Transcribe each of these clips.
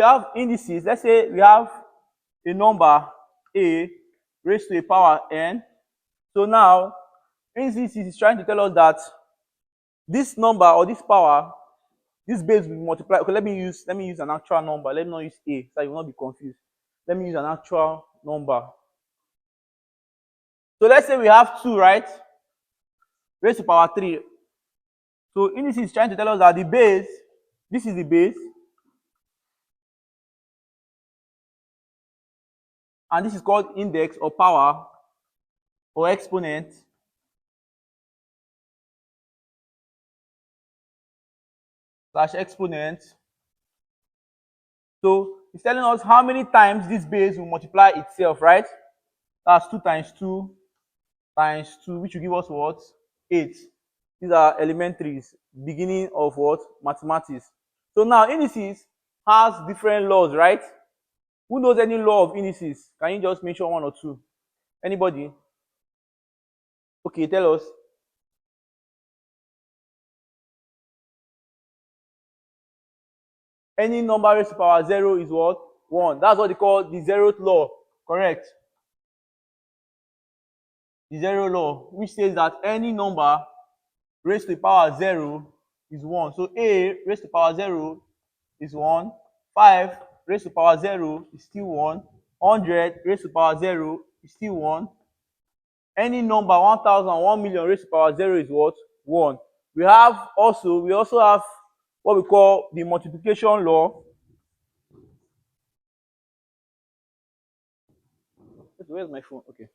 have indices. Let's say we have a number a raised to a power n. So now indices is trying to tell us that this number or this power, this base will multiply. Okay, let me use an actual number. Let me not use a, so you will not be confused. Let me use an actual number. So let's say we have 2, right? Raised to power 3. So indices is trying to tell us that the base, this is the base, and this is called index or power or exponent. Slash exponent. So it's telling us how many times this base will multiply itself, right? That's 2 times 2 times 2, which will give us what? 8. These are elementaries, beginning of what? Mathematics. So now indices has different laws, right? Who knows any law of indices? Can you just mention 1 or 2? Anybody? Okay, tell us. Any number raised to power 0 is what? 1. That's what they call the zeroth law. Correct. The zero law, which says that any number raised to the power 0 is 1. So a raised to the power 0 is 1. 5 raised to the power 0 is still 1. 100 raised to the power 0 is still 1. Any number 1000, 1 million raised to the power 0 is what? 1. We also have what we call the multiplication law. Where's my phone? Okay.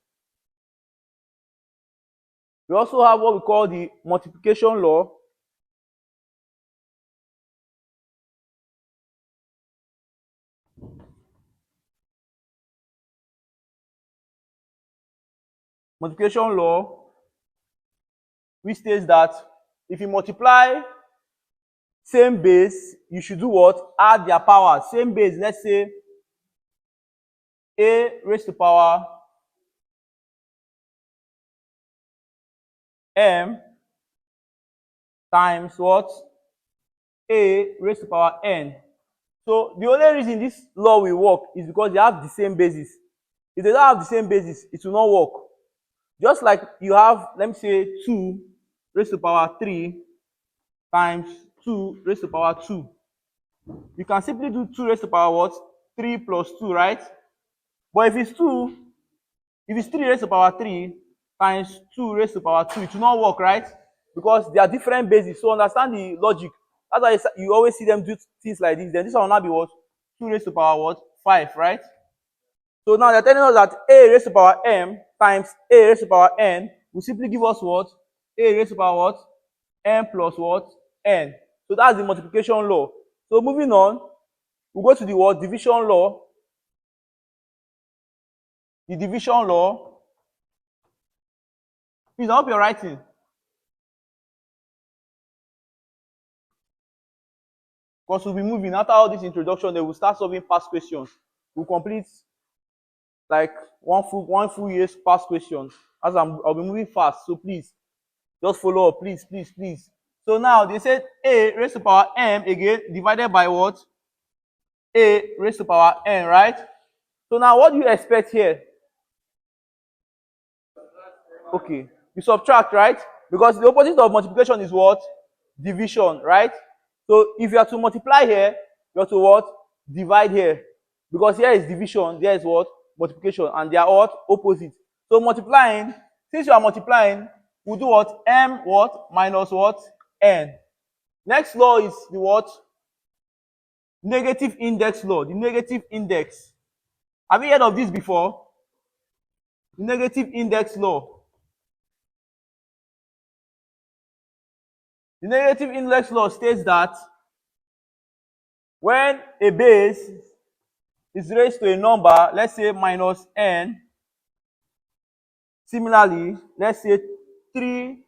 We also have what we call the multiplication law. Multiplication law, which states that if you multiply same base, you should do what? Add their power. Same base, let's say a raised to the power m times what? A raised to the power n. So the only reason this law will work is because they have the same basis. If they don't have the same basis, it will not work. Just like you have, let me say, 2 raised to the power 3 times 2 raised to the power 2. You can simply do 2 raised to the power what? 3 plus 2, right? But if it's 3 raised to the power 3 times 2 raised to the power 2, it will not work, right? Because they are different bases. So understand the logic. That's why you always see them do things like this. Then this one will not be what? 2 raised to the power what? 5, right? So now they're telling us that a raised to the power m times a raised to the power n will simply give us what? A raised to the power what? M plus what? N. So that's the multiplication law. So moving on, we'll go to the what? Division law. The division law. Please, I hope you're writing. Because we'll be moving. After all this introduction, then we'll start solving past questions. We'll complete like one full year's past questions. As I'll be moving fast, so please just follow up, please. So now they said a raised to the power m again divided by what? A raised to the power n, right? So now what do you expect here? Okay, you subtract, right? Because the opposite of multiplication is what? Division, right? So if you are to multiply here, you have to what? Divide here. Because here is division, there is what? Multiplication, and they are what? Opposite. So multiplying, since you are multiplying, we'll do what? M what? Minus what? N. Next law is the what? Negative index law. The negative index. Have you heard of this before? The negative index law. The negative index law states that when a base is raised to a number, let's say minus n, similarly, let's say 3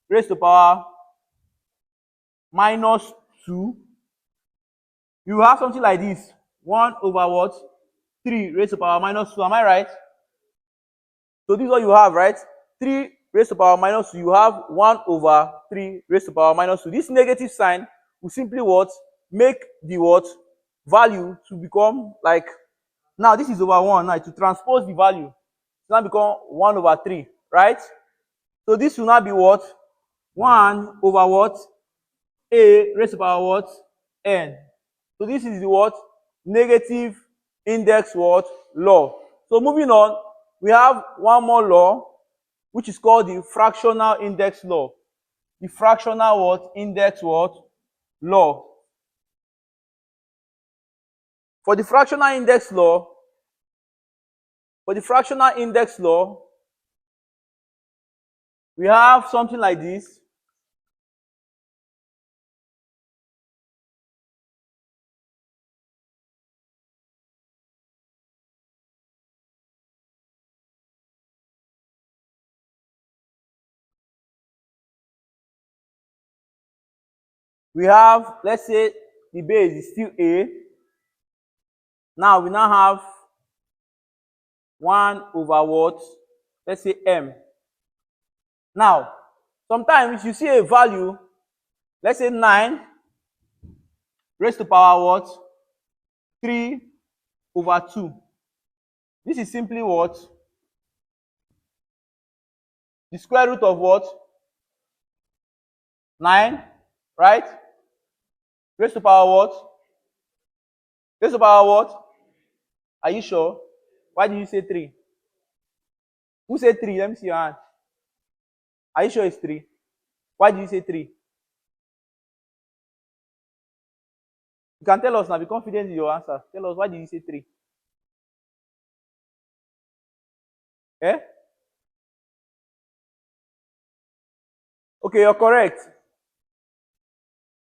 raised to the power minus 2, you have something like this, 1 over what? 3 raised to the power minus 2, am I right? So this is what you have, right? 3 raised to the power minus 2, you have 1 over 3 raised to the power minus 2. This negative sign will simply what? Make the what? value to become like, now this is over 1. Now to transpose the value, it now become 1 over 3, right? So this will now be what? 1 over what? A raised to power what? N. So this is the what? Negative index what? Law. So moving on, we have one more law, which is called the fractional index law. The fractional what? Index what? Law. For the fractional index law, we have something like this. We have, let's say the base is still A. Now we now have 1 over what? Let's say M. Now, sometimes you see a value, let's say 9 raised to power what? 3 over 2. This is simply what? The square root of what? 9, right? Raised to power what? Raised to power what? Are you sure? Why did you say 3? Who said 3? Let me see your hand. Are you sure it's 3? Why did you say 3? You can tell us now. Be confident in your answer. Tell us, why did you say 3? Eh? Okay, you're correct.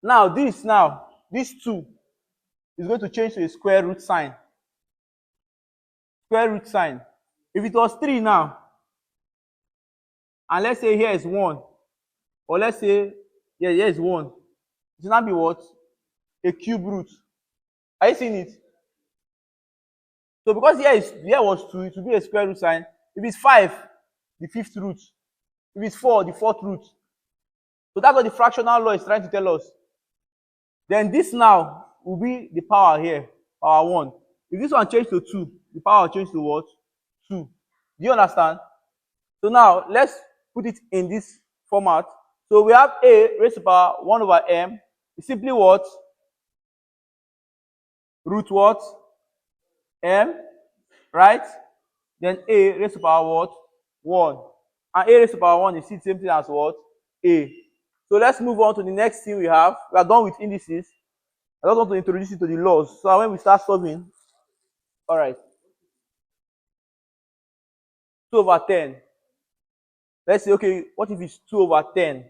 Now, this 2 is going to change to a square root sign. Square root sign. If it was 3 now, and let's say here is 1, or let's say, yeah, here is 1, it will now be what? A cube root. Are you seeing it? So because here was 2, it will be a square root sign. If it's 5, the 5th root. If it's 4, the 4th root. So that's what the fractional law is trying to tell us. Then this now will be the power here, power 1. If this one changes to 2, the power will change to what? 2. Do you understand? So now let's put it in this format. So we have A raised to power 1 over M. It's simply what? Root what? M, right? Then A raised to power what? 1. And A raised to power 1 is the same thing as what? A. So let's move on to the next thing we have. We are done with indices. I just want to introduce you to the laws. So when we start solving, all right. 2 over 10. Let's say, okay, what if it's 2 over 10?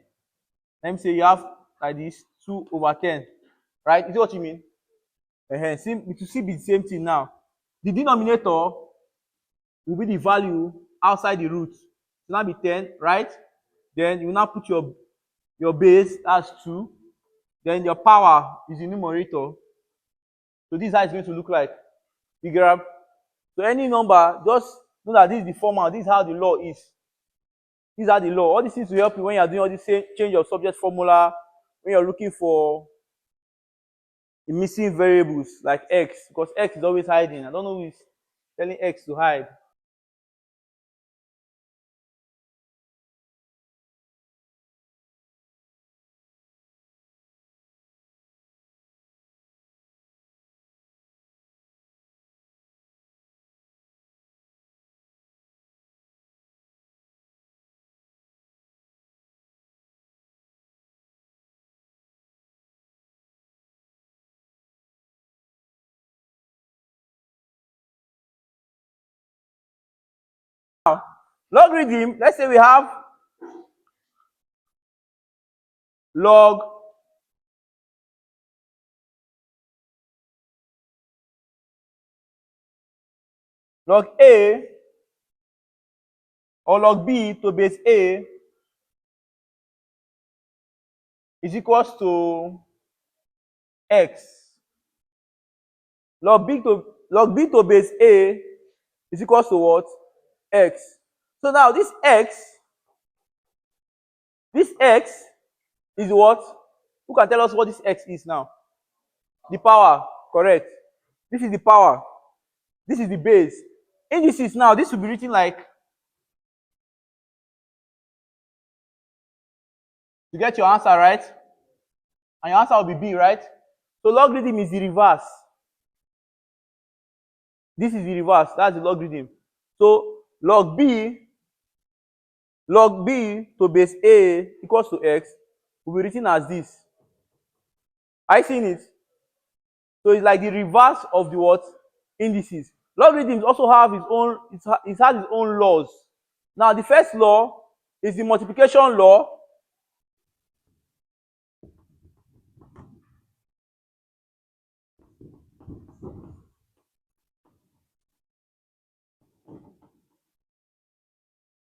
Let me say you have like this, 2 over 10. Right? Is that what you mean? It will still be the same thing now. The denominator will be the value outside the root. So now be 10, right? Then you will now put your base, that's 2. Then your power is the numerator. So this is how it's going to look like. You grab. So any number, just know that this is the format. This is how the law is. These are the law. All these things will help you when you are doing all this change of subject formula, when you're looking for the missing variables like x, because x is always hiding. I don't know who is telling x to hide. Now, logarithm, let's say we have log A or log B to base A is equals to x. Log B to base A is equals to what? X. So now this x is what? Who can tell us what this x is now? The power. Correct. This is the power. This is the base. Indices now, this will be written like, you get your answer, right? And your answer will be B, right? So logarithm is the reverse. This is the reverse. That's the logarithm. So log B to base A equals to X will be written as this. Are you seeing it? So it's like the reverse of the what? Indices. Logarithms also have its own, it has its own laws. Now the first law is the multiplication law.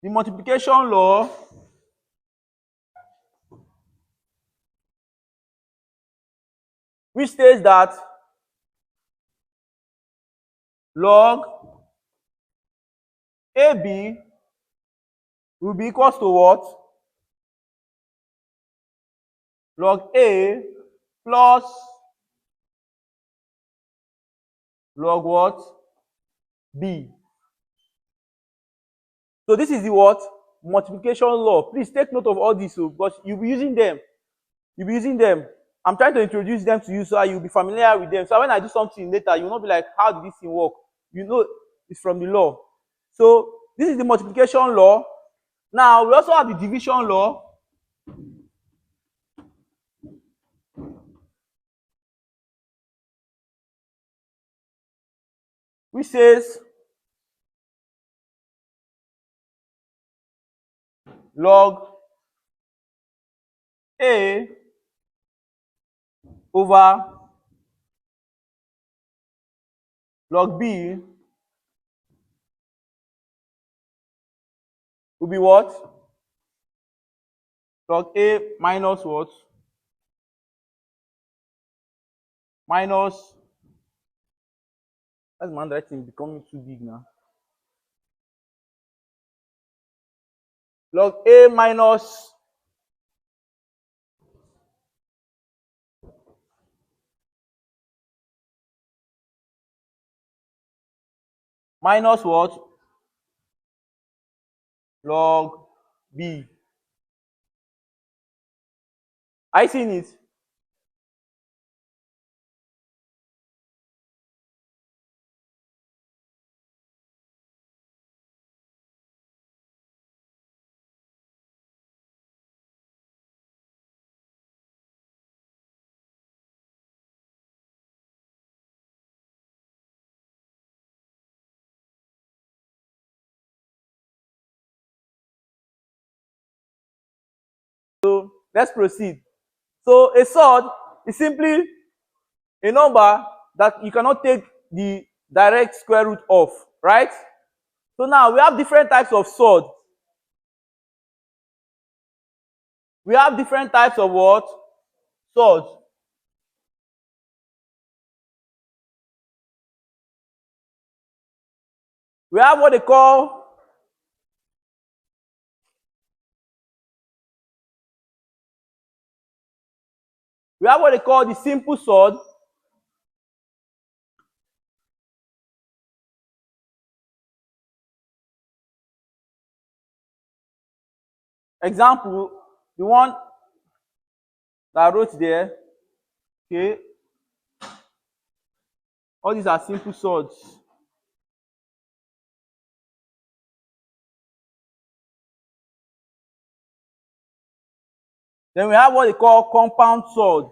The multiplication law which states that log AB will be equals to what? Log A plus log what? B. So this is the what? Multiplication law. Please take note of all this because you'll be using them. You'll be using them. I'm trying to introduce them to you so that you'll be familiar with them. So when I do something later, you'll not be like, how did this thing work? You know it's from the law. So this is the multiplication law. Now we also have the division law. Which says log A over log B will be what? Log A minus what? Minus, that's my handwriting becoming too big now. Log A minus what? Log B. I seen it. So let's proceed. So a surd is simply a number that you cannot take the direct square root of, right? So now we have different types of surd. We have different types of what? Surd. We have what they call the simple surd. Example, the one that I wrote there. Okay. All these are simple surds. Then we have what they call compound surd.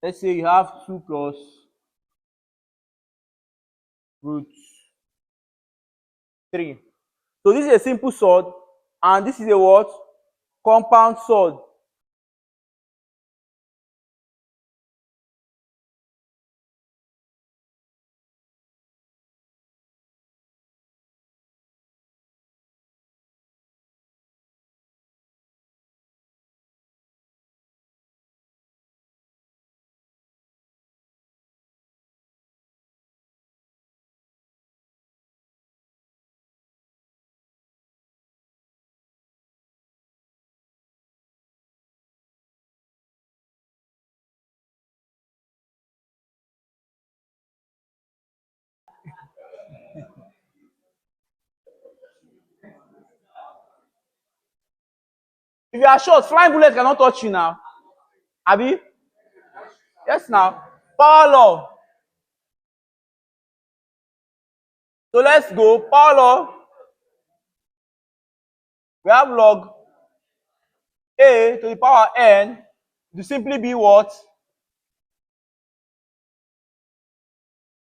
Let's say you have 2 plus root 3. So this is a simple surd, and this is a what? Compound surd. If you are short, flying bullets cannot touch you now. Abi? Yes, now. Power law. So let's go. Power law. We have log a to the power n to simply be what?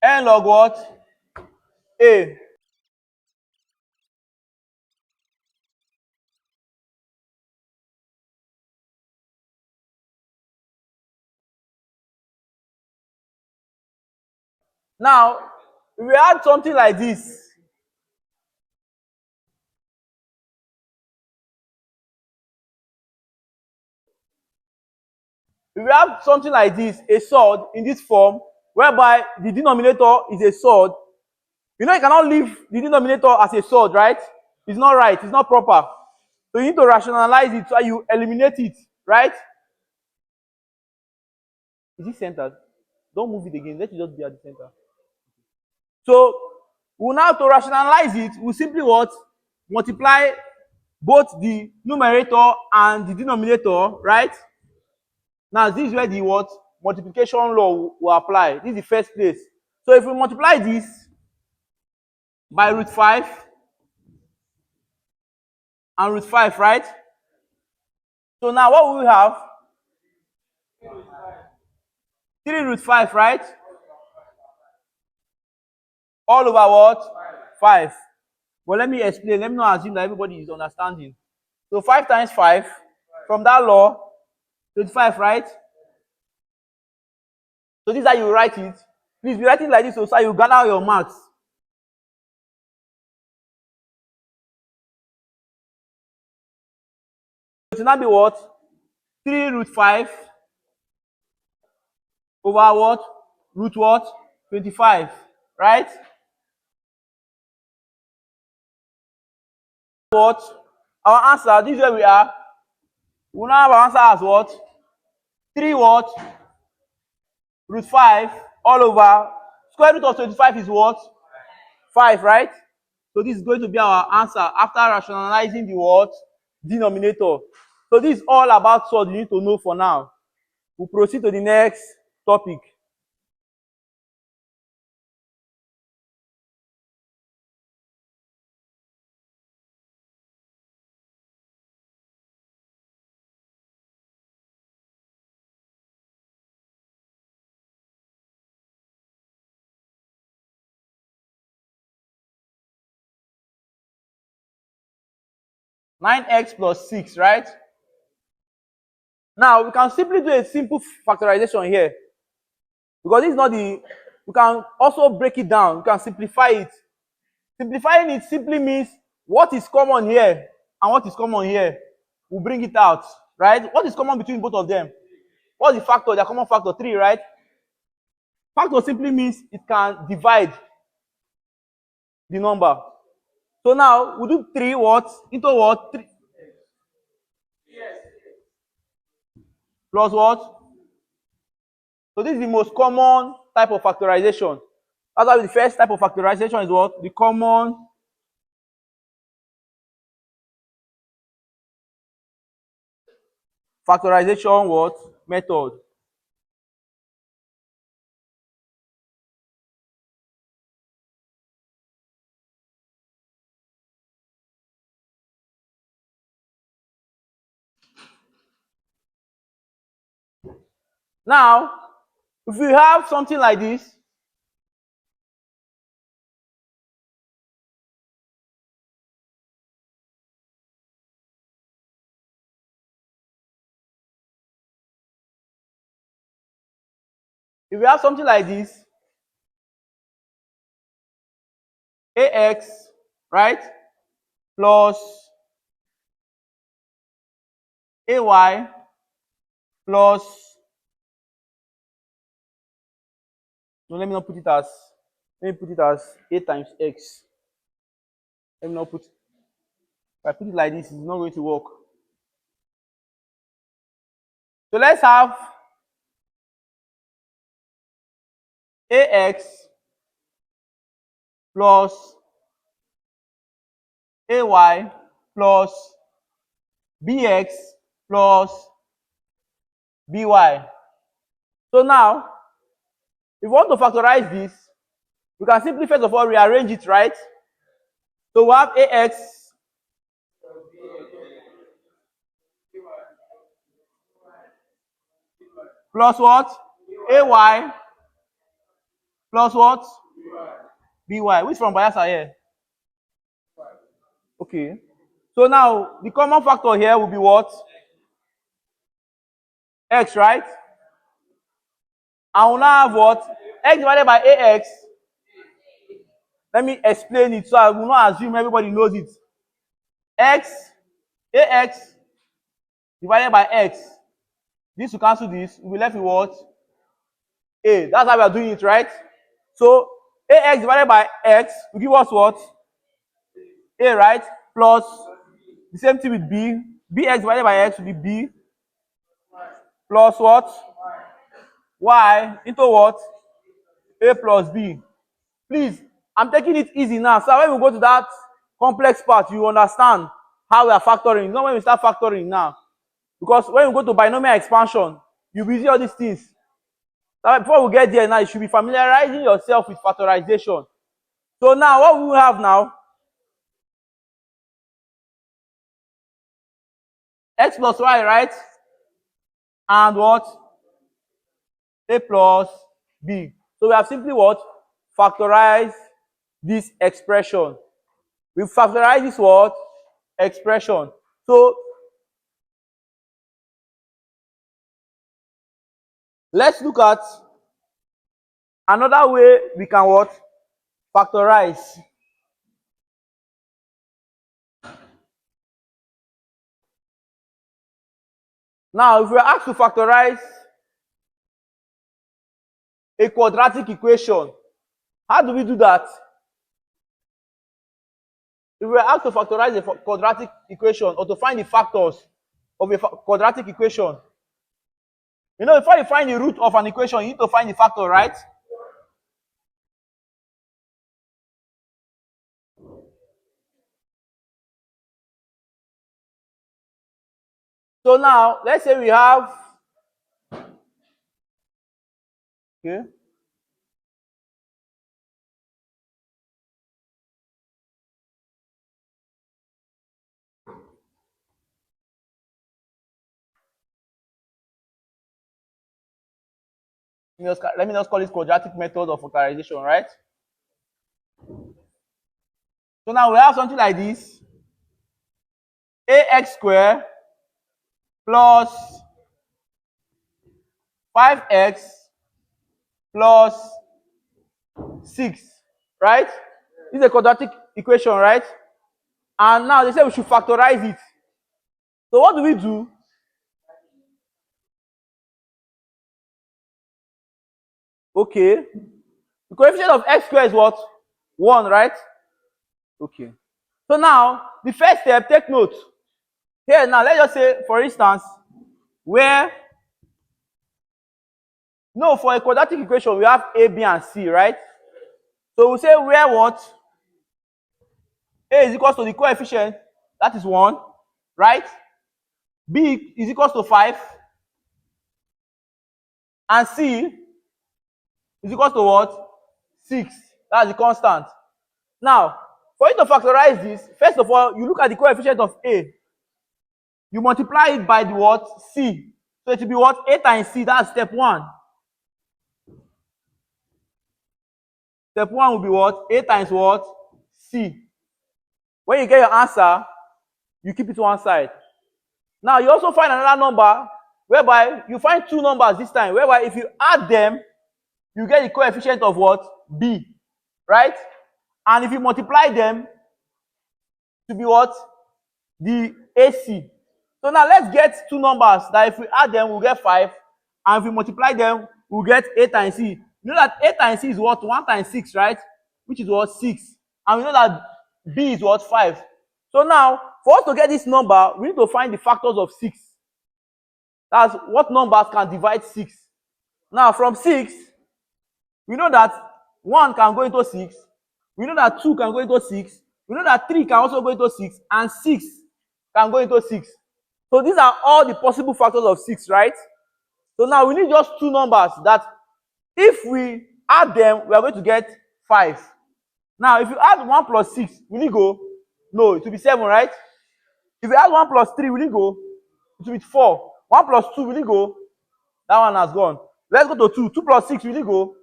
N log what? A. Now, if we add something like this, if we have something like this, a sword in this form, whereby the denominator is a sword, you know you cannot leave the denominator as a sword, right? It's not right, it's not proper. So you need to rationalize it so you eliminate it, right? Is it centered? Don't move it again, let it just be at the center. So we now to rationalize it, we simply what? Multiply both the numerator and the denominator, right? Now this is where the what? Multiplication law will apply. This is the first place. So if we multiply this by root 5 and root 5, right? So now what will we have? 3 root 5, right? All over what? 5. Well, let me explain. Let me not assume that everybody is understanding. So 5 times 5, from that law, 25, right? So this is how you write it. Please be writing like this so you gather your marks. So it will now be what? 3 root 5 over what? Root what? 25, right? What? Our answer, this is where we are. We now have our answer as what? 3 what? Root 5 all over. Square root of 25 is what? 5, right? So this is going to be our answer after rationalizing the what? Denominator. So this is all about what you need to know for now. We'll proceed to the next topic. Nine x plus 6, right? Now we can simply do a simple factorization here. Because this is not the, we can also break it down. We can simplify it. Simplifying it simply means what is common here and what is common here. We'll bring it out, right? What is common between both of them? What's the factor? The common factor 3, right? Factor simply means it can divide the number. So now we do 3 what into what? 3 plus what? So this is the most common type of factorization. That's why the first type of factorization is what? The common factorization what? Method. Now, if we have something like this, if we have something like this, ax, right, plus ay plus, no, let me not put it as, let me put it as a times x. Let me not put, if I put it like this, it's not going to work. So let's have ax plus ay plus bx plus by. So now, if we want to factorize this, we can simply first of all rearrange it, right? So we have ax plus what? Ay plus what? By. Which from bias are here? Okay. So now, the common factor here will be what? X, right? And we'll now have what? X divided by ax. Let me explain it so I will not assume everybody knows it. Ax divided by x. This will cancel this. We'll be left with what? A. That's how we are doing it, right? So ax divided by x will give us what? A, right? Plus the same thing with b. Bx divided by x will be b plus what? Y into what? A plus b. Please, I'm taking it easy now. So when we go to that complex part, you understand how we are factoring. Not when we start factoring now. Because when we go to binomial expansion, you'll be using all these things. So before we get there now, you should be familiarizing yourself with factorization. So now, what we will have now, x plus y, right? And what? A plus b. So we have simply what? Factorize this expression. We factorize this what? Expression. So let's look at another way we can what? Factorize. Now, if we are asked to factorize a quadratic equation, how do we do that? If we are asked to factorize a quadratic equation or to find the factors of a quadratic equation, you know, before you find the root of an equation, you need to find the factor, right? So now, let's say we have, okay, let me just call it quadratic method of factorization, right? So now we have something like this. Ax squared plus 5x plus 6, right? This is a quadratic equation, right? And now they say we should factorize it. So what do we do? Okay. The coefficient of x squared is what? 1, right? Okay. So now, the first step, take note. Here now, let's just say, for instance, where, no, for a quadratic equation, we have a, b, and c, right? So we say where what? A is equal to the coefficient, that is 1, right? B is equal to 5, and c is equal to what? 6. That's the constant. Now, for you to factorize this, first of all, you look at the coefficient of A. You multiply it by the what? C. So it will be what? A times C. That's step 1. Step 1 will be what? A times what? C. When you get your answer, you keep it to one side. Now, you also find another number whereby you find two numbers this time, whereby if you add them, you get the coefficient of what? B. Right? And if you multiply them, to be what? The AC. So now let's get two numbers that if we add them, we'll get 5. And if we multiply them, we'll get A times C. You know that A times C is what? 1 times 6, right? Which is what? 6. And we know that B is what? 5. So now, for us to get this number, we need to find the factors of 6. That's what numbers can divide 6. Now, from 6, we know that 1 can go into 6. We know that 2 can go into 6. We know that 3 can also go into 6. And 6 can go into 6. So these are all the possible factors of 6, right? So now we need just two numbers that if we add them, we are going to get 5. Now, if you add 1 plus 6, will it go? No, it will be 7, right? If you add 1 plus 3, will it go? It will be 4. 1 plus 2, will it go? That one has gone. Let's go to 2. 2 plus 6, will it go?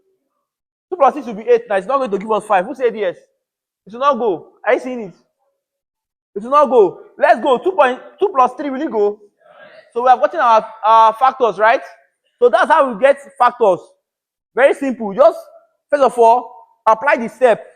2 plus 6 will be 8. Now, it's not going to give us 5. Who said yes? It will not go. Are you seeing it? It will not go. Let's go. 2 plus 3, will it go? So we have gotten our factors, right? So that's how we get factors. Very simple. Just, first of all, apply the step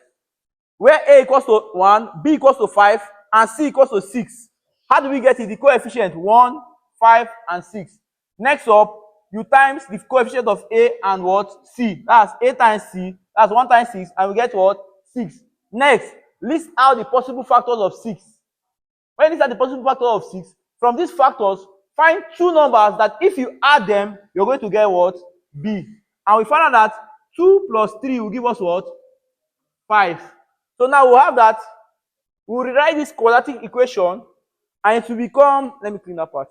where A equals to 1, B equals to 5, and C equals to 6. How do we get it? The coefficient 1, 5, and 6. Next up, you times the coefficient of A and what? C. That's A times C. That's 1 times 6, and we get what? 6. Next, list out the possible factors of 6. When you list out the possible factors of 6, from these factors, find two numbers that if you add them, you're going to get what? B. And we found out that 2 plus 3 will give us what? 5. So now we'll have that. We'll rewrite this quadratic equation, and it will become, let me clean that part.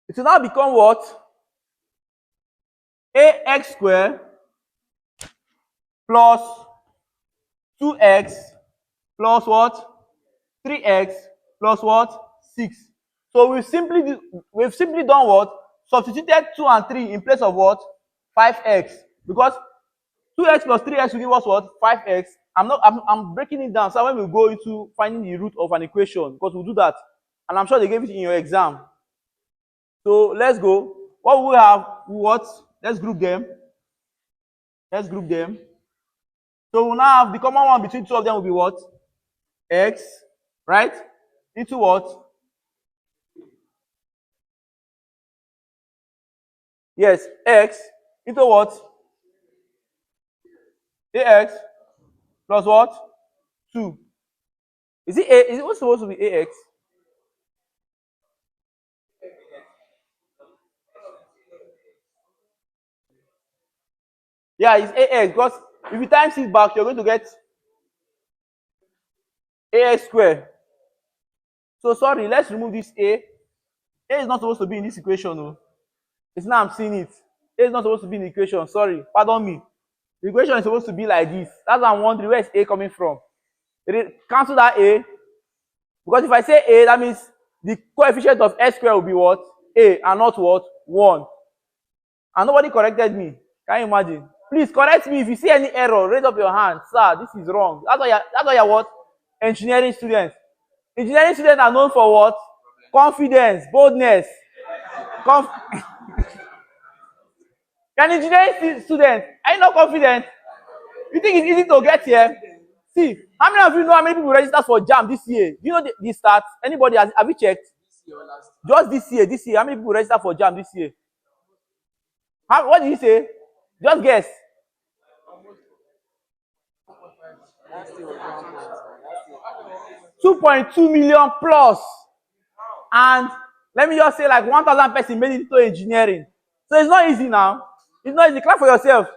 It will now become what? Ax squared plus 2x plus what? 3x plus what? 6. So we've simply done what? Substituted 2 and 3 in place of what? 5x. Because 2x plus 3x will give us what? 5x. I'm breaking it down. So when we go into finding the root of an equation, because we'll do that. And I'm sure they gave it in your exam. So let's go. What will we have? What? Let's group them. Let's group them. So we'll now have the common one between two of them will be what? X, right? Into what? Yes, x into what? Ax plus what? 2. Is it what's supposed to be ax? Yeah, it's ax because if you times it back, you're going to get ax squared. So sorry, let's remove this a. A is not supposed to be in this equation, no. It's now I'm seeing it. A is not supposed to be in the equation. Sorry, pardon me. The equation is supposed to be like this. That's why I'm wondering where is a coming from. Cancel that a. Because if I say a, that means the coefficient of x squared will be what? A, and not what? 1. And nobody corrected me. Can you imagine? Please correct me if you see any error. Raise up your hand. Sir, this is wrong. That's why you're what? Engineering students. Engineering students are known for what? Confidence, boldness. An engineering student, are you not confident? You think it's easy to get here? See, how many of you know how many people registered for JAM this year? Do you know the stats? Anybody have you checked? Just this year, how many people registered for JAM this year? What did you say? Just guess. 2.2 million plus. And let me just say like 1,000 person made it into engineering. So it's not easy now. It's not easy. Clap for yourself.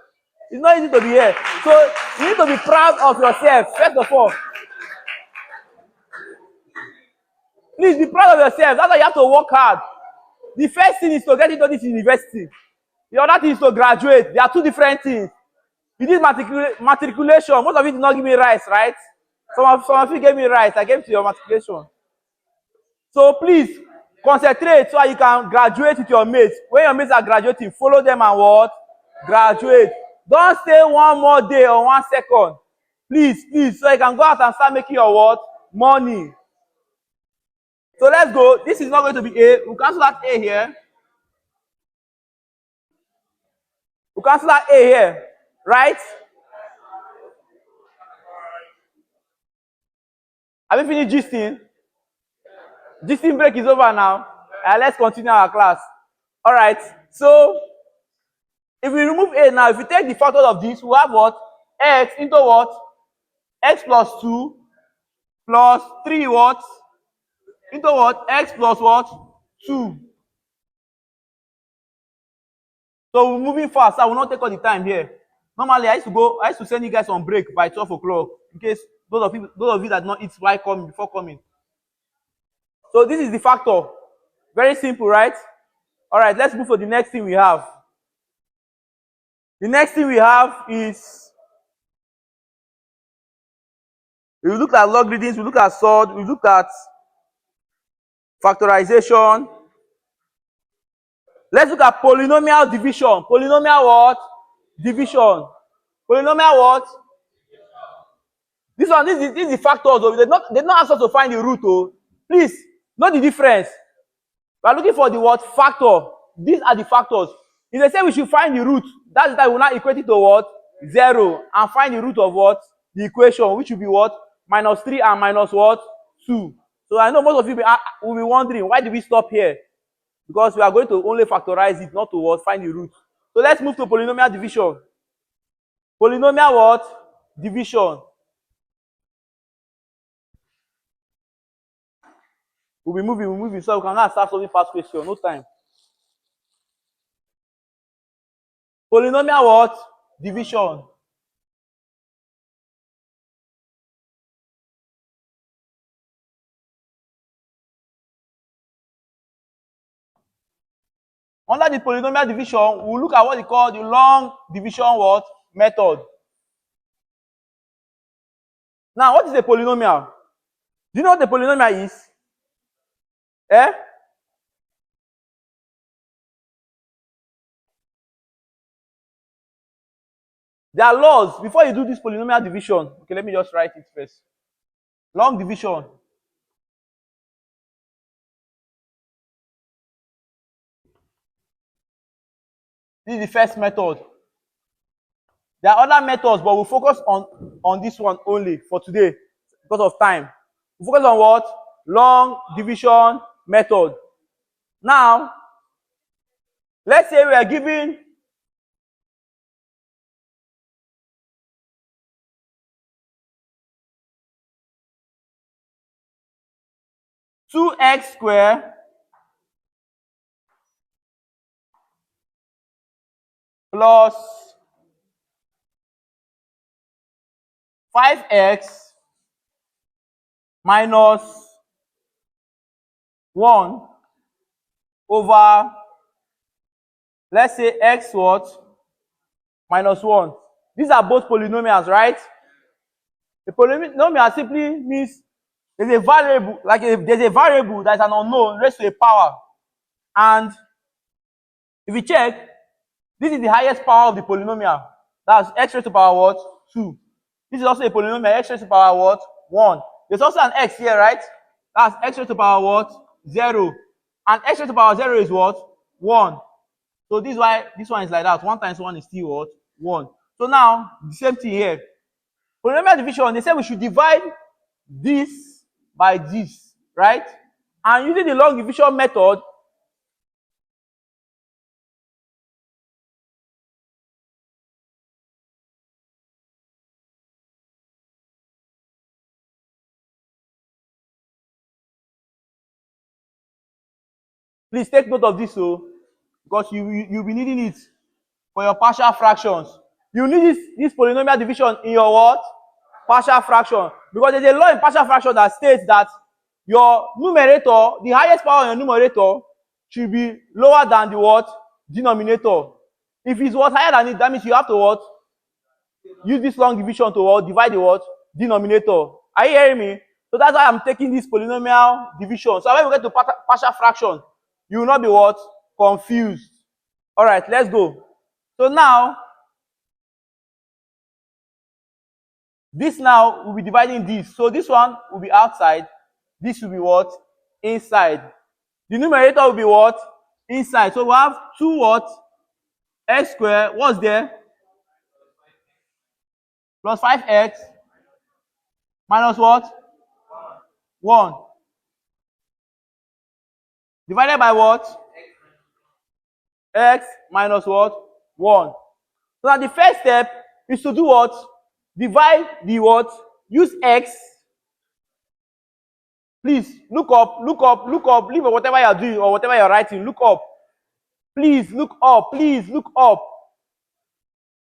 It's not easy to be here. So you need to be proud of yourself, first of all. Please be proud of yourself. That's why you have to work hard. The first thing is to get into this university. The other thing is to graduate. They are two different things. You did matriculation. Most of you did not give me rights, right? Some of you gave me rights. I gave to your matriculation. So please concentrate so you can graduate with your mates. When your mates are graduating, follow them and what? Graduate. Don't stay one more day or 1 second. Please, so you can go out and start making your what? Money. So let's go. This is not going to be A. We'll cancel that A here. We'll cancel that A here. Right? Have you finished gisting? Gisting break is over now. Let's continue our class. Alright. So if we remove A now, if we take the factors of this, we'll have what? X into what? X plus 2 plus 3 what? Into what? X plus what? 2. So we're moving fast. I will not take all the time here. Normally, I used to send you guys on break by 12 o'clock in case those of you that did not eat while coming before coming. So this is the factor. Very simple, right? All right, let's move to the next thing we have. The next thing we have is, we look at logarithms, we look at surd, we look at factorization. Let's look at polynomial division. Polynomial what? Division. Polynomial what? This one, this is the factors. Oh. They not ask us to find the root. Oh. Please, know the difference. We are looking for the what? Factor. These are the factors. If they say we should find the root, that's the time we will now equate it to what? 0. And find the root of what? The equation, which will be what? Minus 3 and minus what? 2. So I know most of you will be wondering, why did we stop here? Because we are going to only factorize it, not to what? Find the root. So let's move to polynomial division. Polynomial what? Division. We'll be moving, so we can now start solving past question. No time. Polynomial what? Division. Under the polynomial division, we'll look at what we call the long division what? Method. Now, what is a polynomial? Do you know what a polynomial is? Eh? There are laws. Before you do this polynomial division, okay, let me just write it first. Long division. This is the first method. There are other methods, but we'll focus on this one only for today because of time. We'll focus on what? Long division method. Now, let's say we are given two x squared plus 5x minus 1 over, let's say, x what? Minus 1. These are both polynomials, right? A polynomial simply means there's a variable, there's a variable that is an unknown raised to a power. And if you check, this is the highest power of the polynomial. That's x raised to the power what? 2. This is also a polynomial, x raised to the power what? 1. There's also an x here, right? That's x raised to the power what? 0. And x raised to the power 0 is what? 1. So this is why this one is like that. 1 times 1 is still what? 1. So now, the same thing here. Polynomial division, they said we should divide this by this, right? And using the long division method, please take note of this, because you'll be needing it for your partial fractions. You need this polynomial division in your what? Partial fraction. Because there's a law in partial fraction that states that your numerator, the highest power in your numerator, should be lower than the what? Denominator. If it's what? Higher than it, that means you have to what? Use this long division to what? Divide the what? Denominator. Are you hearing me? So that's why I'm taking this polynomial division. So when we get to partial fraction, you will not be what? Confused. All right, let's go. So now, this now will be dividing this. So this one will be outside. This will be what? Inside. The numerator will be what? Inside. So we have 2 what? X squared. What's there? Plus 5x minus what? 1. Divided by what? X minus what? 1. So now the first step is to do what? Divide the what? Use x. Please look up, leave whatever you are doing or whatever you are writing, look up. Please look up, please look up.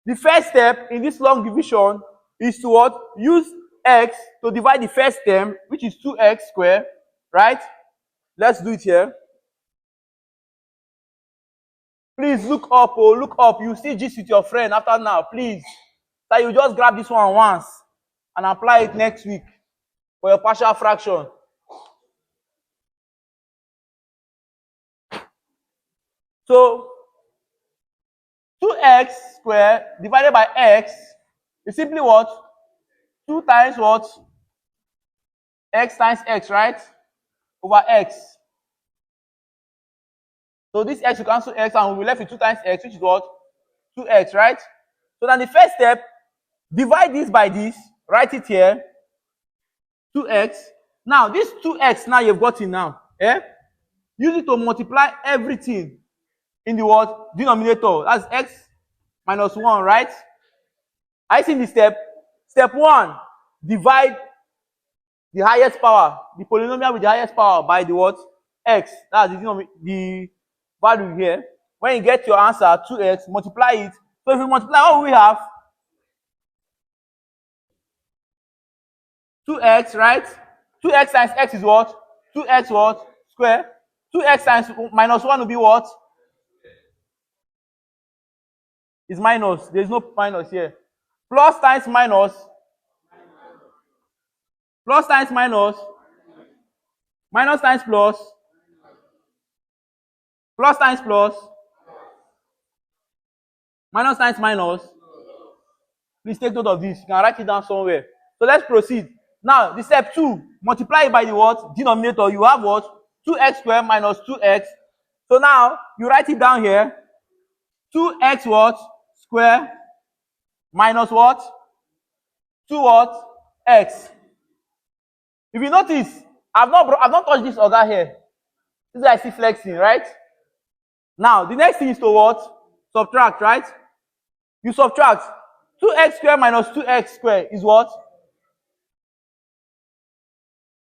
The first step in this long division is to what? Use x to divide the first term, which is 2x squared, right? Let's do it here. Please look up, oh, look up. You still gist with your friend after now, please. So you just grab this one once and apply it next week for your partial fraction. So 2x squared divided by x is simply what? 2 times what? X times x, right? Over x. So this x will cancel x and we'll be left with 2 times x, which is what? 2x, right? So then the first step, divide this by this, write it here, 2x. Now this 2x now you've got it now. Eh? Use it to multiply everything in the what? Denominator. That's x minus 1, right? I see the step. Step 1, divide the highest power, the polynomial with the highest power by the what? X. That's the value here. When you get your answer, 2x, multiply it. So if you multiply, what will we have? 2x, right? 2x times x is what? 2x what? Square. 2x times minus 1 will be what? Is minus. There's no minus here. Plus times minus. Plus times minus. Minus times plus. Plus times plus. Minus times minus. Please take note of this. You can write it down somewhere. So let's proceed. Now, the step 2, multiply it by the what? Denominator. You have what? 2x squared minus 2x. So now, you write it down here. 2x what? Square minus what? 2 what? X. If you notice, I've not touched this organ here. This guy is still flexing, right? Now, the next thing is to what? Subtract, right? You subtract. 2x squared minus 2x squared is what?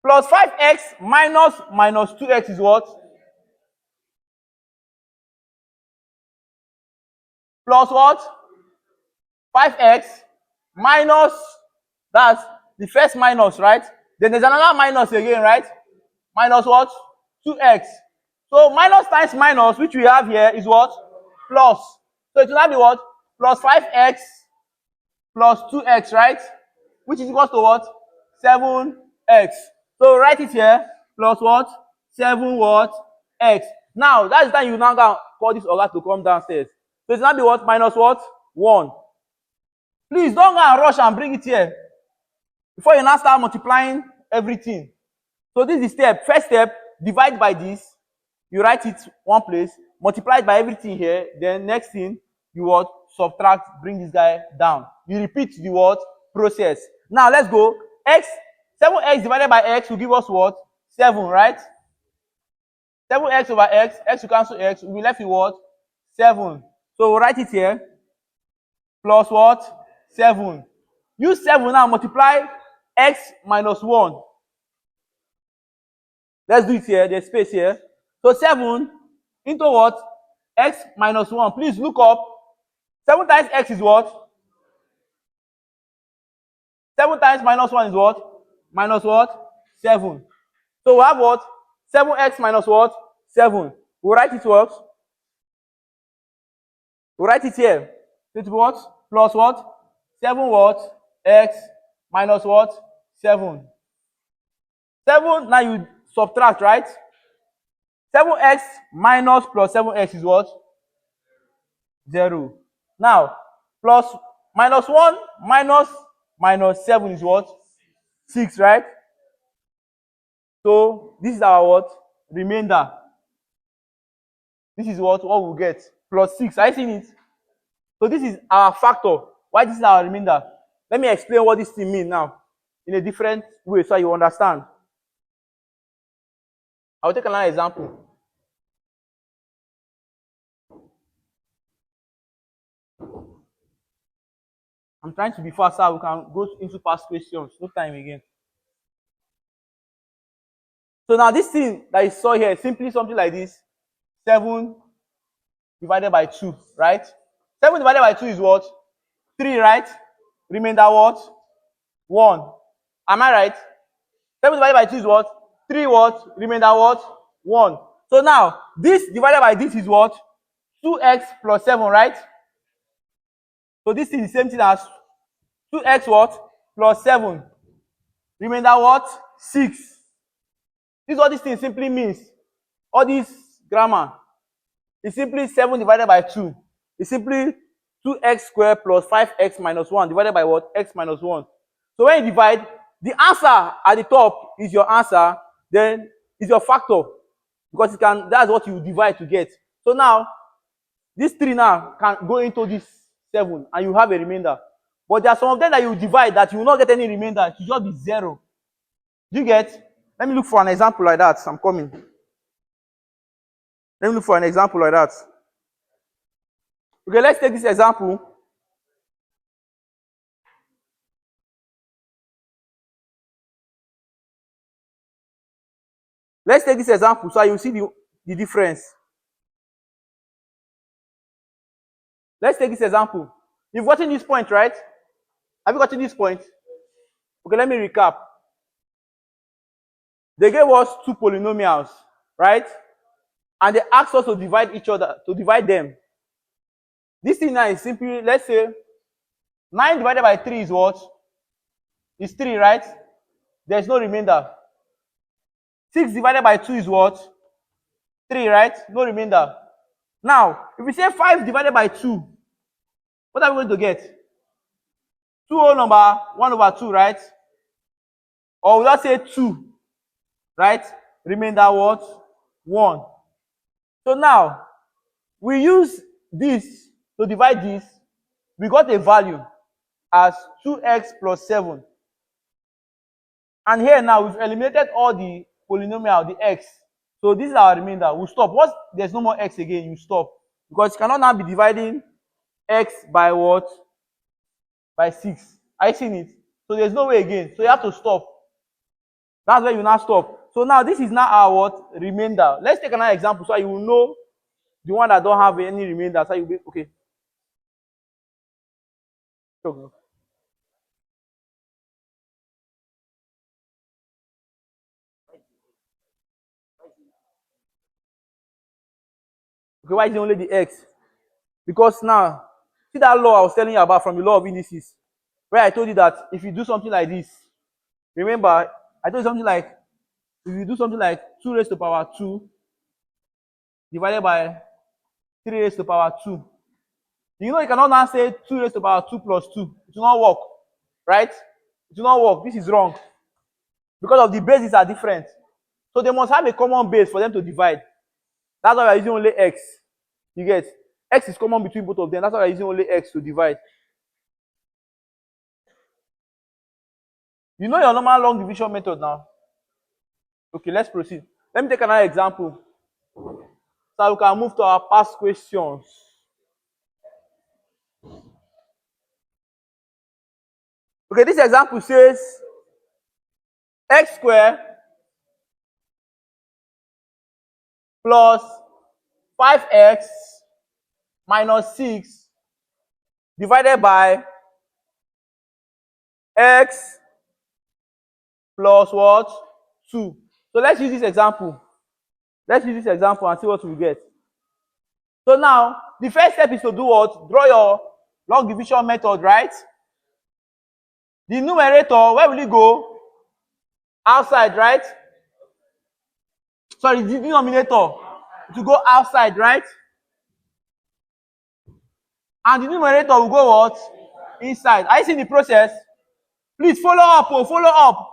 Plus 5x minus 2x is what? Plus what? 5x minus, that's the first minus, right? Then there's another minus again, right? Minus what? 2x. So minus times minus, which we have here, is what? Plus. So it will now be what? Plus 5x plus 2x, right? Which is equal to what? 7x. So write it here. Plus what? 7 what? X. Now, that's the time you now go call this organ to come downstairs. So it will now be what? Minus what? 1. Please don't go and rush and bring it here before you now start multiplying everything. So this is the step. First step, divide by this. You write it one place, multiply it by everything here. Then next thing, you what? Subtract, bring this guy down. You repeat the what? Process. Now let's go. 7x divided by x will give us what? 7, right? 7x over x will cancel x. We'll be left with what? 7. So we'll write it here. Plus what? 7. Use 7 now, multiply x minus 1. Let's do it here. There's space here. So 7 into what? X minus 1. Please look up. 7 times x is what? 7 times minus 1 is what? Minus what? 7. So we have what? 7x minus what? 7. We'll write it what? We'll write it here. It will be what? Plus what? 7 what? X minus what? 7. 7, now you subtract, right? 7x minus plus 7x is what? 0. Now, plus minus 1 minus 7 is what? 6, right? So, this is our what? Remainder. This is what we'll get. Plus 6. Are you seeing it? So, this is our factor. Why this is our remainder? Let me explain what this thing means now in a different way so you understand. I'll take another example. I'm trying to be faster. We can go into past questions. No time again. So now this thing that you saw here, simply something like this. 7 divided by 2, right? 7 divided by 2 is what? 3, right? Remainder what? 1. Am I right? 7 divided by 2 is what? 3 what? Remainder what? 1. So now, this divided by this is what? 2x plus 7, right? So this is the same thing as 2x what? Plus 7. Remainder what? 6. This is what this thing simply means. All this grammar is simply 7 divided by 2. It's simply 2x squared plus 5x minus 1 divided by what? X minus 1. So when you divide, the answer at the top is your answer, then is your factor. Because that's what you divide to get. So now, this 3 now can go into this 7 and you have a remainder. But there are some of them that you divide that you will not get any remainder. It will just be 0. Do you get? Let me look for an example like that. I'm coming. Let me look for an example like that. Okay, let's take this example. Let's take this example so you see the difference. Let's take this example. You've gotten this point, right? Have you gotten this point? Okay, let me recap. They gave us two polynomials, right? And they asked us to divide each other, to divide them. This thing now is simply, let's say, 9 divided by 3 is what? Is 3, right? There's no remainder. 6 divided by 2 is what? 3, right? No remainder. Now, if we say 5 divided by 2, what are we going to get? 2 whole number, 1 over 2, right? Or we'll just say 2, right? Remainder what? 1. So now, we use this to divide this. We got a value as 2x plus 7. And here now, we've eliminated all the polynomial, the x. So this is our remainder. We'll stop. Once there's no more x again, you stop. Because you cannot now be dividing x by what? By 6. I seen it. So there's no way again. So you have to stop. That's where you now stop. So now this is now our what? Remainder. Let's take another example so you will know the one that don't have any remainder. So you'll be okay. Okay, why is it only the x? Because now, see that law I was telling you about from the law of indices, where I told you that if you do something like this, remember, I told you something like, if you do something like 2 raised to the power 2 divided by 3 raised to the power 2, you know you cannot now say 2 raised to the power 2 plus 2. It will not work, right? It will not work. This is wrong. Because of the bases are different. So they must have a common base for them to divide. That's why we are using only x. You get? X is common between both of them. That's why we are using only x to divide. You know your normal long division method now. Okay, let's proceed. Let me take another example. So we can move to our past questions. Okay, this example says x squared plus 5x minus 6 divided by x plus what? 2. So let's use this example. Let's use this example and see what we get. So now, the first step is to do what? Draw your log division method, right? The numerator, where will it go? Outside, right? Sorry, the denominator to go outside, right? And the numerator will go what? Inside. Are you seeing the process? Please follow up, oh, follow up.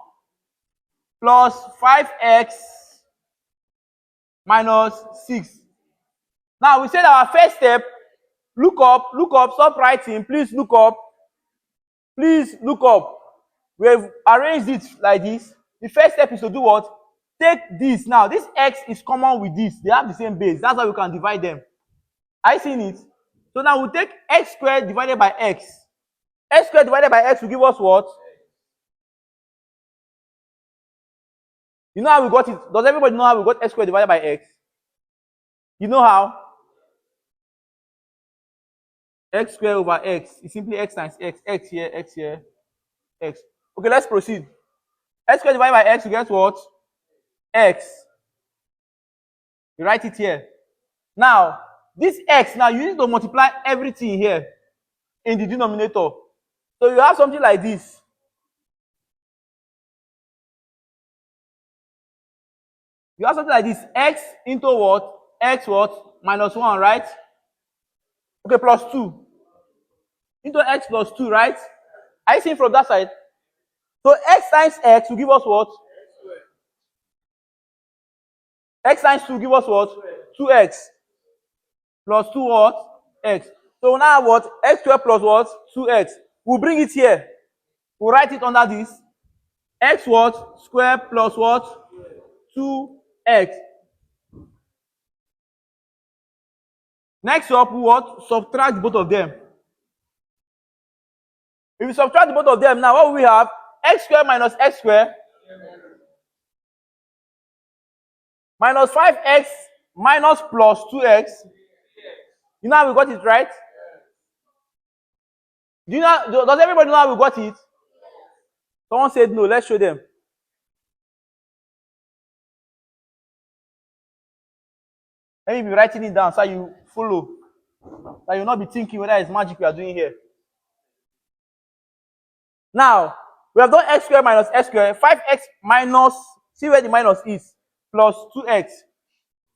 Plus 5x minus 6. Now we said our first step, look up, stop writing, please look up. Please look up. We've arranged it like this. The first step is to do what? Take this. Now, this x is common with this. They have the same base. That's why we can divide them. Are you seeing it? So now we take x squared divided by x. X squared divided by x will give us what? You know how we got it? Does everybody know how we got x squared divided by x? You know how? X squared over x is simply x times x. X here, x. Okay, let's proceed. X squared divided by x, you get what? X. You write it here. Now, this x, now you need to multiply everything here in the denominator. So you have something like this. You have something like this. X into what? X what? Minus 1, right? Okay, plus 2. Into x plus 2, right? Are you seeing from that side? So x times x will give us what? X times 2 give us what? 2x. Plus 2 what? X. So now what? X squared plus what? 2x. We'll bring it here. We'll write it under this. X what? Square plus what? 2x. Next up, we what? Subtract both of them. If we subtract both of them, now what will we have? X squared minus x squared minus 5x minus plus 2x. You know how we got it, right? Do you know? Does everybody know how we got it? Someone said no. Let's show them. Let me be writing it down so you follow. That you'll not be thinking whether it's magic we are doing here. Now, we have done x squared minus x squared. 5x minus, see where the minus is, plus 2x.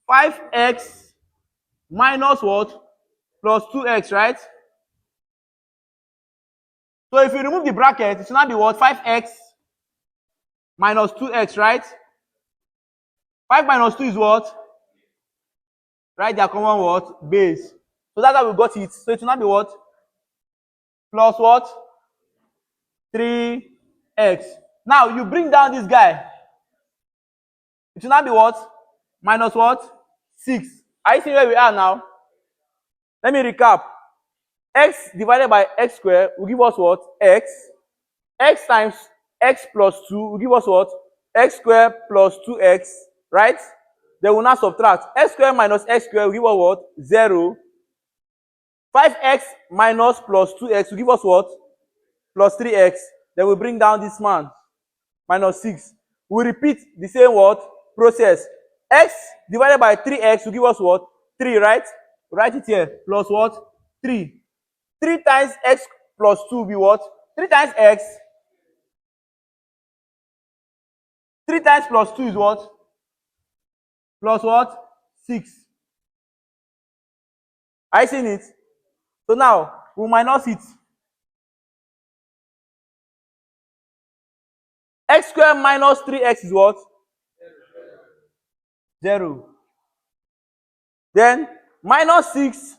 5x minus what? Plus 2x, right? So if you remove the bracket, it should not be what? 5x minus 2x, right? 5 minus 2 is what? Right, their common what? Base. So that's how we got it. So it should not be what? Plus what? 3x. Now you bring down this guy. It should not be what? Minus what? 6. Are you seeing where we are now? Let me recap. X divided by x squared will give us what? X. X times x plus 2 will give us what? X squared plus 2x, right? Then we'll now subtract. X squared minus x squared will give us what? 0. 5x minus plus 2x will give us what? Plus 3x. Then we bring down this man. Minus 6. We repeat the same what? Process. X divided by 3x will give us what? 3, right? Write it here. Plus what? 3. 3 times x plus 2 will be what? 3 times x. 3 times plus 2 is what? Plus what? 6. Are you seeing it? So now, we'll minus it. X squared minus 3x is what? 0. Then, minus 6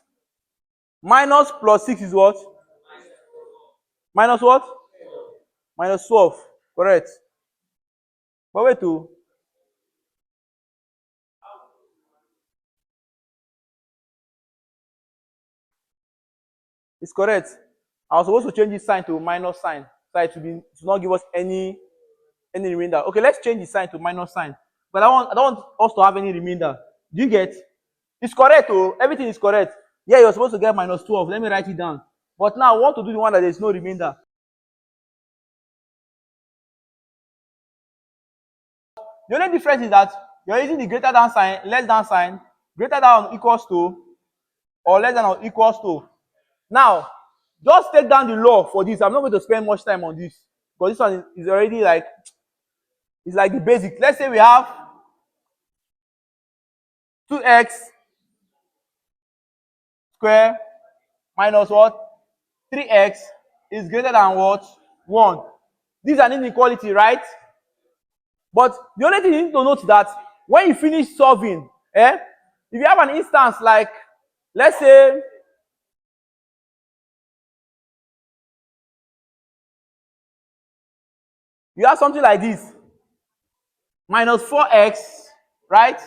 minus plus 6 is what? Minus what? Minus 12. Correct. But wait to. It's correct. I was supposed to change this sign to minus sign. So it will not give us any remainder. Okay, let's change the sign to minus sign. But I don't want us to have any remainder. Do you get? It's correct, oh. Everything is correct. Yeah, you're supposed to get minus 12. Let me write it down. But now I want to do the one that there's no remainder. The only difference is that you're using the greater than sign, less than sign, greater than or equals to, or less than or equals to. Now, just take down the law for this. I'm not going to spend much time on this because this one is already like, it's like the basic. Let's say we have 2x square minus what? 3x is greater than what? 1. This is an inequality, right? But the only thing you need to note that when you finish solving, if you have an instance like, let's say, you have something like this, minus 4x, right,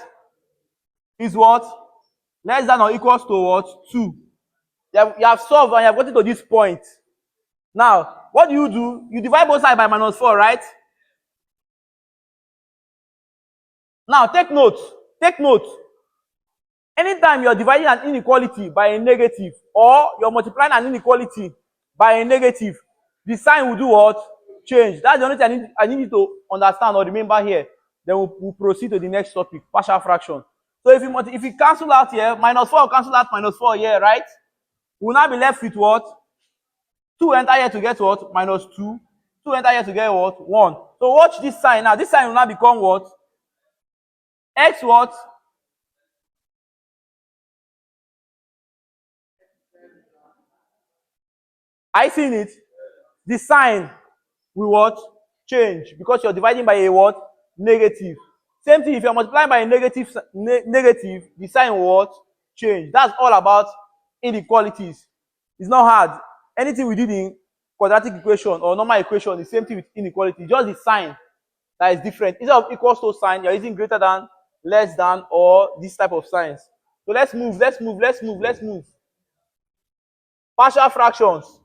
is what? Less than or equals to what? 2. You have solved and you have gotten to this point. Now, what do? You divide both sides by minus 4, right? Now, take note. Take note. Anytime you're dividing an inequality by a negative or you're multiplying an inequality by a negative, the sign will do what? Change. That's the only thing I need you to understand or remember here. Then we'll proceed to the next topic, partial fraction. So if you cancel out here, -4 will cancel out -4 here, right? We'll now be left with what? 2 enter here to get what? -2. 2 enter here to get what? 1. So watch this sign now. This sign will now become what? X what? I seen it. The sign will what? Change because you're dividing by a what? Negative. Same thing if you're multiplying by a negative, the sign will what? Change. That's all about inequalities. It's not hard. Anything we did in quadratic equation or normal equation, the same thing with inequality. Just the sign that is different. Instead of equals to sign, you're using greater than, less than, or this type of signs. So let's move. Partial fractions.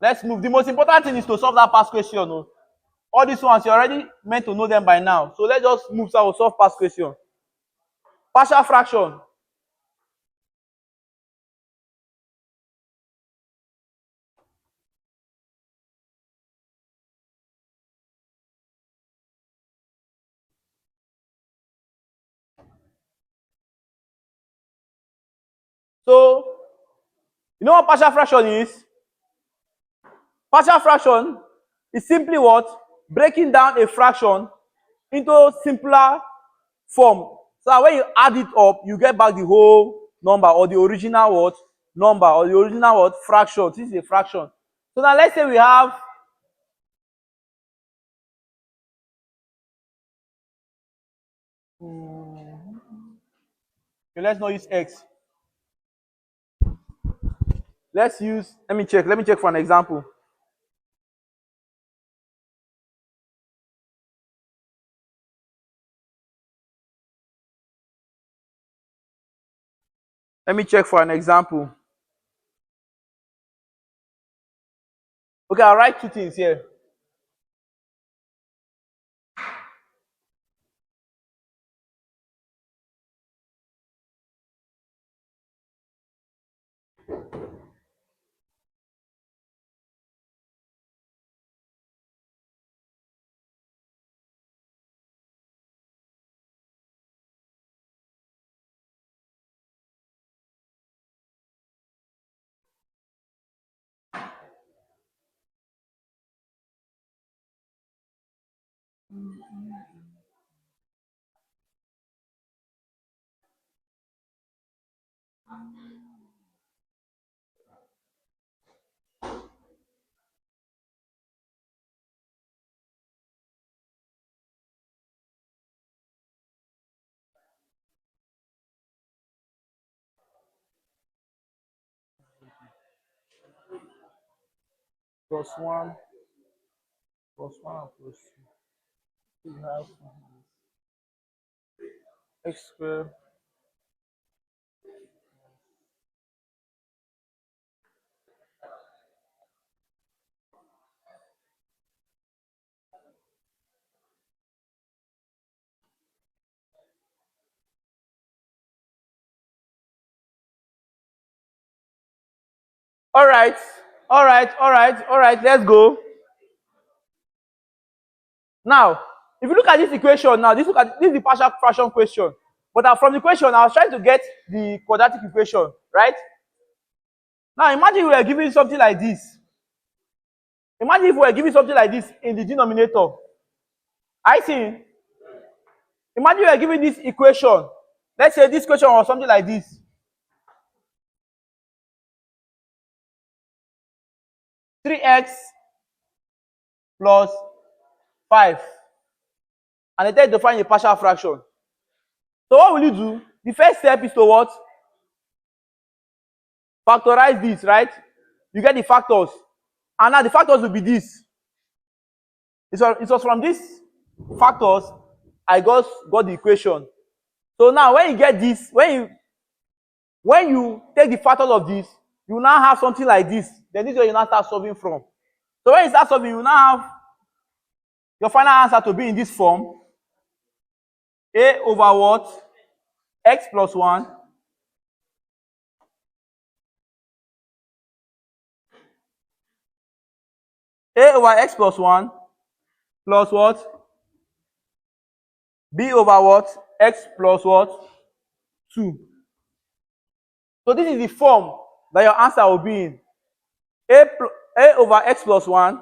Let's move. The most important thing is to solve that past question. No? All these ones, you're already meant to know them by now. So let's just move so we'll solve past question. Partial fraction. So, you know what partial fraction is? Partial fraction is simply what? Breaking down a fraction into simpler form. So that when you add it up, you get back the whole number or the original what? Number or the original what? Fraction. This is a fraction. So now let's say we have okay, let's not use x. Let's use, let me check for an example. Let me check for an example. Okay, I'll write two things here. Plus 1, plus 1, and plus 2. We have x squared. All right, let's go. Now, if you look at this equation now, this is the partial fraction question. But from the question, I was trying to get the quadratic equation, right? Now, imagine we were given something like this. Imagine if we were given something like this in the denominator. I see. Imagine we are given this equation. Let's say this equation was something like this. 3x plus 5. And they tell you to find a partial fraction. So what will you do? The first step is to what? Factorize this, right? You get the factors. And now the factors will be this. It was from these factors I got the equation. So now when you get this, when you take the factors of this, you now have something like this. Then this is where you now start solving from. So when you start solving, you now have your final answer to be in this form. A over what? x plus 1 a over x plus 1 plus what? B over what? X plus what? 2. So this is the form that your answer will be in. A over x plus 1,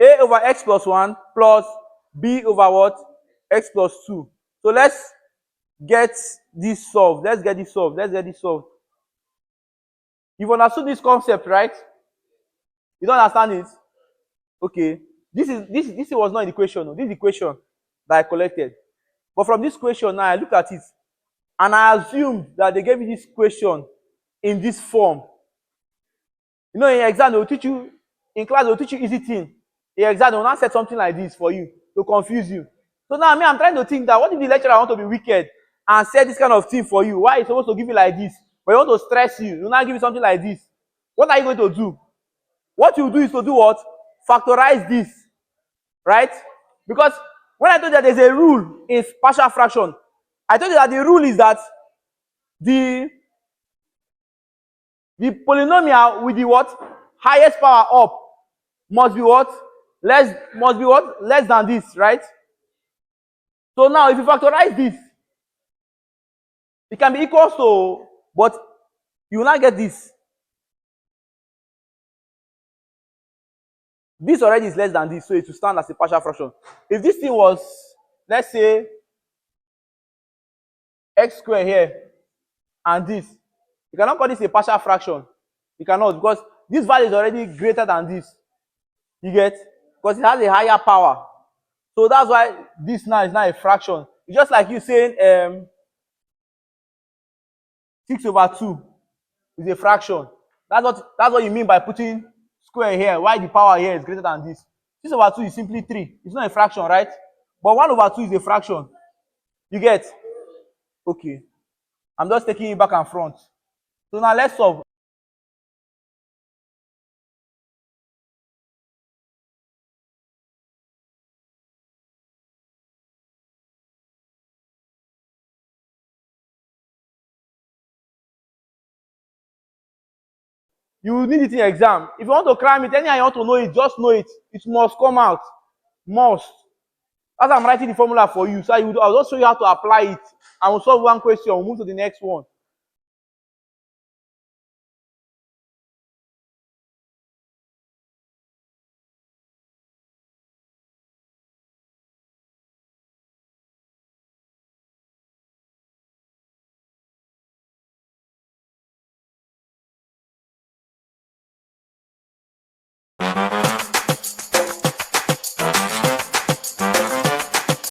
A over x plus 1 plus B over what? X plus 2. So let's get this solved. Let's get this solved. Let's get this solved. You've understood this concept, right? You don't understand it? Okay. This was not an equation. This is the equation that I collected. But from this question now, I look at it and I assume that they gave you this question in this form. You know, in exam, they will teach you, in class, they will teach you easy thing. In exam, they will not set something like this for you to confuse you. So now, I'm trying to think that what if the lecturer want to be wicked and set this kind of thing for you? Why is supposed to give you like this? But you want to stress you, you will not give you something like this. What are you going to do? What you do is to do what? Factorize this, right? Because when I told you that there's a rule in partial fraction, I told you that the rule is that the polynomial with the what? Highest power up must be what? Less than this, right? So now if you factorize this, it can be equal to, but you will not get this. This already is less than this, so it will stand as a partial fraction. If this thing was, let's say, x squared here and this, you cannot call this a partial fraction. You cannot, because this value is already greater than this. You get? Because it has a higher power. So that's why this now is not a fraction. It's just like you saying 6 over 2 is a fraction. That's what you mean by putting square here. Why the power here is greater than this? 6 over 2 is simply 3. It's not a fraction, right? But 1 over 2 is a fraction. You get? Okay. I'm just taking it back and front. So now let's solve. You need it in exam. If you want to cram it, anyhow you want to know it, just know it. It must come out. Must. As I'm writing the formula for you, so I'll just show you how to apply it. And we'll solve one question. We'll move to the next one.